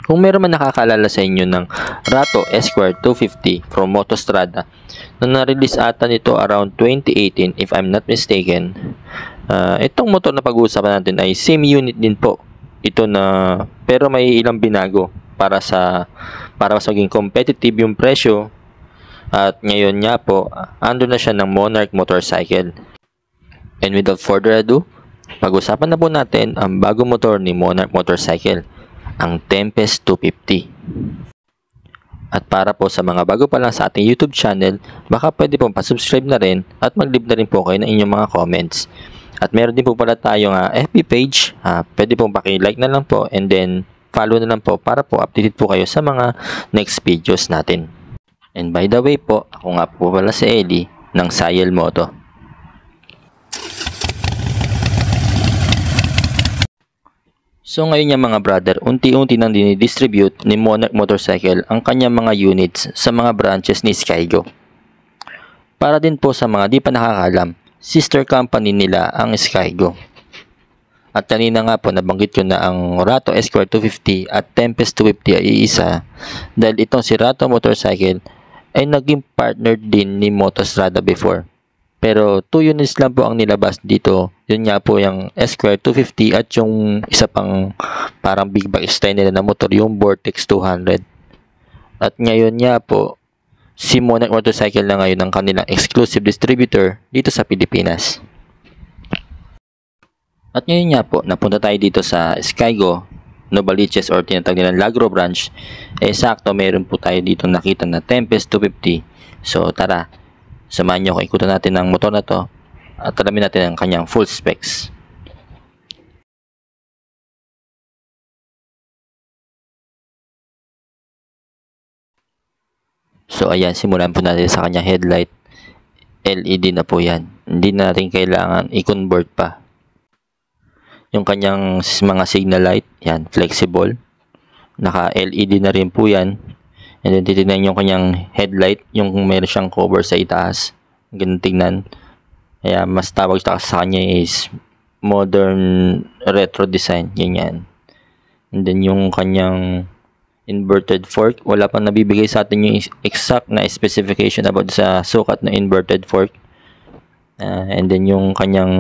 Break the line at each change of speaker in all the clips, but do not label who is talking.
Kung meron man nakakalala sa inyo ng Rato Esquire 250 from Motostrada na na-release ata nito around 2018 if I'm not mistaken, itong motor na pag-uusapan natin ay same unit din po ito na, pero may ilang binago para mas maging competitive yung presyo. At ngayon nga po, ando na siya ng Monarch motorcycle. And without further ado, pag-usapan na po natin ang bagong motor ni Monarch motorcycle, ang Tempest 250. At para po sa mga bago pa lang sa ating YouTube channel, baka pwede pong pasubscribe na rin at mag-leave na rin po kayo ng inyong mga comments. At meron din po pala tayong FB page, pwede pong paki-like na lang po and then follow na lang po para po updated po kayo sa mga next videos natin. And by the way po, ako nga po pala si Eli ng Sayel Moto. So ngayon yung mga brother, unti-unti nang dinidistribute ni Monarch Motorcycle ang kanyang mga units sa mga branches ni Skygo. Para din po sa mga di pa nakakalam, sister company nila ang Skygo. At kanina nga po nabanggit ko na ang Rato Esquire 250 at Tempest 250 ay iisa dahil itong si Rato Motorcycle ay naging partner din ni Motostrada before. Pero 2 units lang po ang nilabas dito. Yun nga po yung Esquire 250 at yung isa pang parang big bike style nila na motor, yung Vortex 200. At ngayon nga po, si Monarch Motorcycle na ngayon ang kanilang exclusive distributor dito sa Pilipinas. At ngayon nga po, napunta tayo dito sa Skygo, Novaliches or tinatawag nilang Lagro branch. Sakto, meron po tayo dito nakita na Tempest 250. So tara, samahan nyo ko, ikutan natin ang motor na to at alamin natin ang kanyang full specs. So ayan, simulan po natin sa kanyang headlight. LED na po yan. Hindi natin kailangan i-convert pa. Yung kanyang mga signal light, yan, flexible. Naka-LED na rin po yan. And then titignan yung kanyang headlight, yung meron siyang cover sa itaas. Ganun tignan. Kaya mas tawag sa kanya is modern retro design, ganyan. And then yung kanyang inverted fork, wala pang nabibigay sa atin yung exact na specification about sa sukat na inverted fork. And then yung kanyang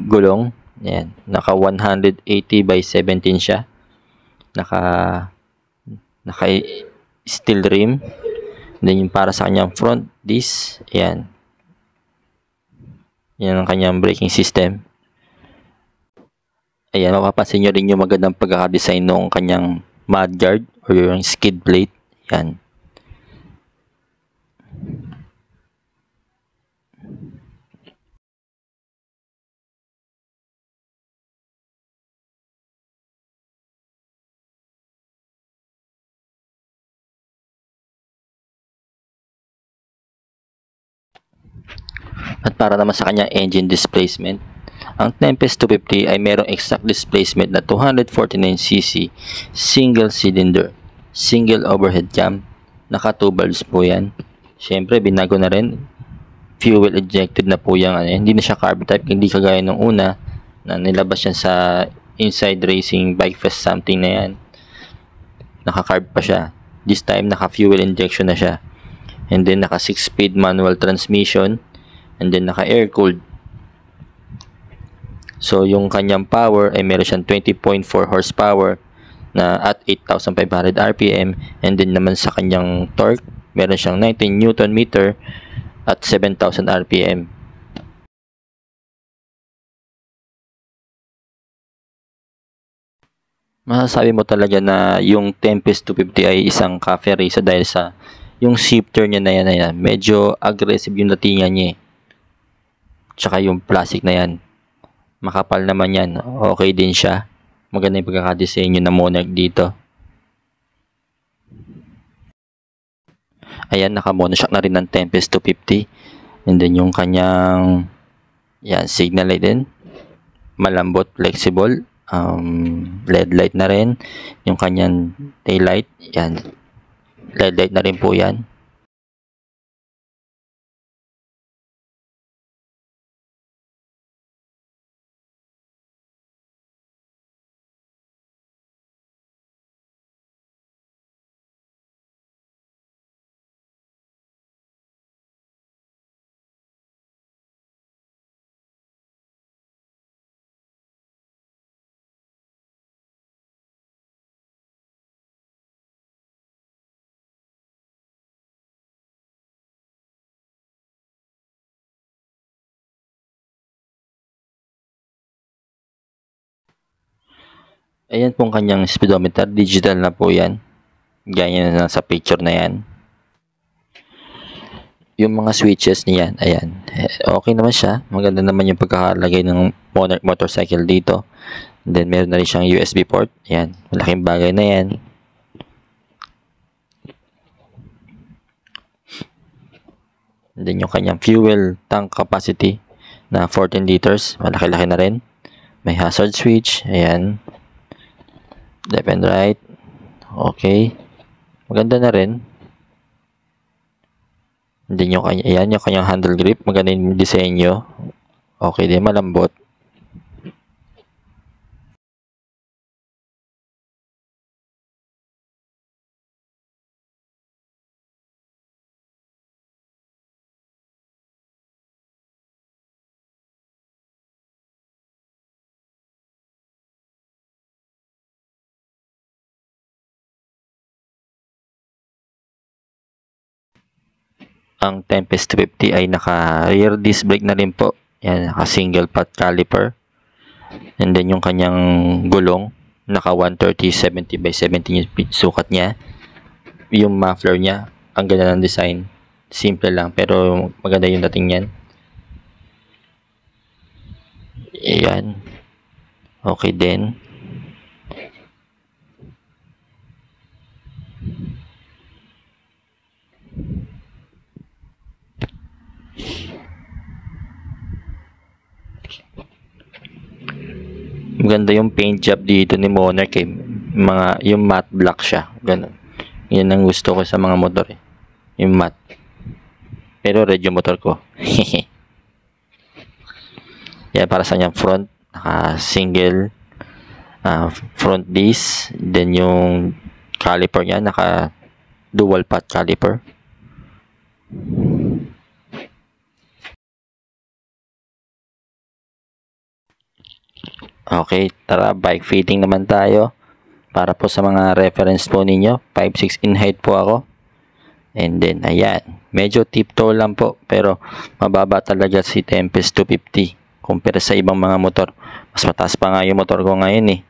gulong, yan, naka 180 by 17 siya. Naka steel rim. And then yung para sa kanyang front disc, yan. Yan ang kanyang braking system. Ayan, mapapansin nyo rin yung magandang pagkakadesign ng kanyang mudguard or yung skid plate. Yan. At para naman sa kanyang engine displacement, ang Tempest 250 ay merong exact displacement na 249cc, single cylinder, single overhead cam, naka 2 valves po yan. Siyempre, binago na rin, fuel injected na po yan. Hindi na siya carb type, hindi kagaya nung una na nilabas yan sa Inside Racing Bike Fest something na yan. Naka carb pa siya. This time, naka fuel injection na siya. And then, naka 6-speed manual transmission. And then naka air cooled. So yung kanyang power ay meron siyang 20.4 horsepower na at 8,500 RPM, and then naman sa kanyang torque meron siyang 19 Newton meter at 7,000 RPM. Masasabi mo talaga na yung Tempest 250 ay isang cafe racer dahil sa yung shifter niya na yan, medyo aggressive yung datingan niya eh. Tsaka yung plastic na yan, makapal naman yan, okay din siya. Maganda yung pagkakadesenyo na Monarch dito. Ayan, naka-monoshock na rin ng Tempest 250. And then yung kanyang yan, signal light din, malambot, flexible. LED light na rin. Yung kanyang tail light, yan, LED light na rin po yan. Ayan pong kanyang speedometer. Digital na po yan. Gaya na sa picture na yan. Yung mga switches niyan, ayan. Okay naman siya. Maganda naman yung pagkakalagay ng Monarch motorcycle dito. And then, meron na rin siyang USB port. Ayan. Malaking bagay na yan. And then, yung kanyang fuel tank capacity na 14 liters. Malaki-laki na rin. May hazard switch. Ayan. Left and right. Okay. Maganda na rin. And then yung kanyang handle grip. Maganda yung disenyo. Okay din, malambot. Ang Tempest 250 ay naka rear disc brake na rin po. Yan, naka single pot caliper. And then yung kanyang gulong, naka 130/70 by 70 yung sukat niya. Yung muffler niya, ang ganda ng design. Simple lang pero maganda yung dating niyan. Ayan. Okay din. Maganda yung paint job dito ni Monarch eh. Yung matte black siya. Ganun. Yan ang gusto ko sa mga motor eh. Yung matte. Pero red yung motor ko. Yan para sa kanyang front. Naka single front disc. Then yung caliper niya naka dual pot caliper. Okay, tara, bike fitting naman tayo. Para po sa mga reference po ninyo, 5'6" in height po ako. And then, ayan, medyo tiptoe lang po, pero mababa talaga si Tempest 250 compare sa ibang mga motor. Mas mataas pa nga yung motor ko ngayon eh.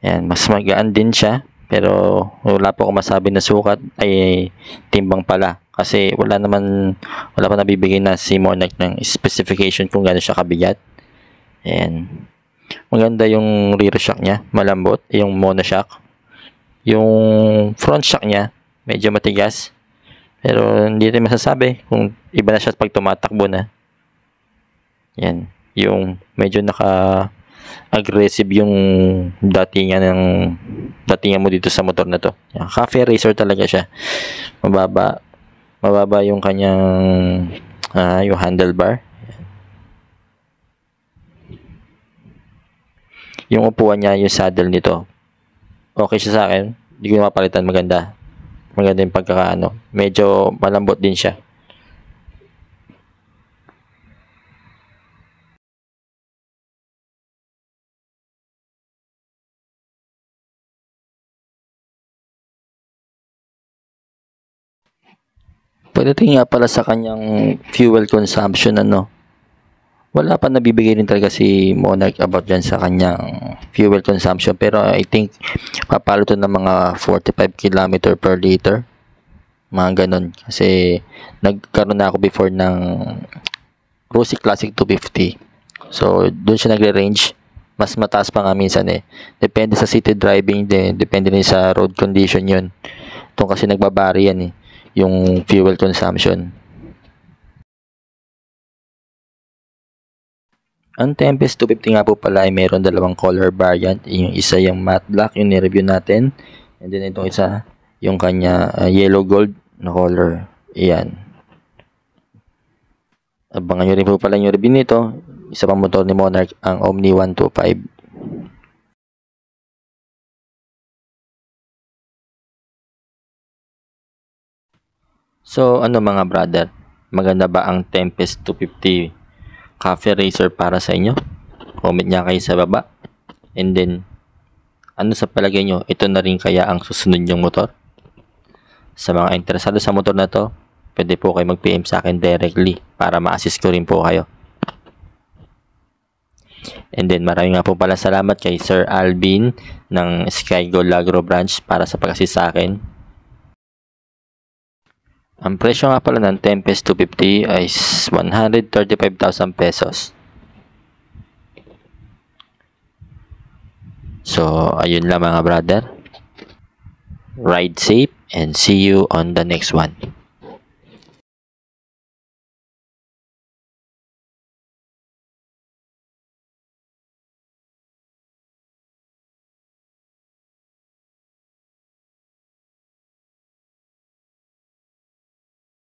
Ayan, mas magaan din siya, pero wala po akong masabi na sukat, ay timbang pala. Kasi wala pa nabibigay na si Monarch ng specification kung gaano siya kabigat. Ayan. Maganda yung rear shock niya, malambot, yung monoshock. Yung front shock niya, medyo matigas. Pero hindi rin masasabi kung iba na siya pag tumatakbo na. Yan, yung medyo naka-aggressive yung datingan mo dito sa motor na to. Yan, cafe racer talaga siya. Mababa yung kanyang yung handlebar. Yung upuan niya, yung saddle nito, okay siya sa akin. Hindi ko mapalitan. Maganda yung pagkakaano. Medyo malambot din siya. Pagdating nga pala sa kanyang fuel consumption, wala pa nabibigay rin talaga si Monarch about dyan sa kanyang fuel consumption. Pero I think papalo to ng mga 45 km per liter. Mga ganun. Kasi nagkaroon na ako before ng Rossi Classic 250. So, doon siya nagre-range. Mas mataas pa nga minsan eh. Depende sa city driving din. Depende rin sa road condition yun. Ito kasi nagbabari yan eh. Yung fuel consumption. Ang Tempest 250 nga po pala ay mayroon dalawang color variant. Yung isa yung matte black, yung ni-review natin. And then itong isa, yung kanya yellow gold na color. Ayan. Abangan nyo rin po pala yung review nito. Isa pang motor ni Monarch, ang Omni 125. So, mga brother? Maganda ba ang Tempest 250 Cafe Racer para sa inyo? Comment niya kayo sa baba. And then, ano sa palagay nyo? Ito na rin kaya ang susunod yung motor? Sa mga interesado sa motor na to, pwede po kayo mag-PM sa akin directly para ma-assist ko rin po kayo. And then maraming nga po pala salamat kay Sir Alvin ng Sky Gold Lagro branch para sa pag-assist sa akin. Ang presyo nga pala ng Tempest 250 ay 135,000 pesos. So, ayun lang mga brother. Ride safe and see you on the next one.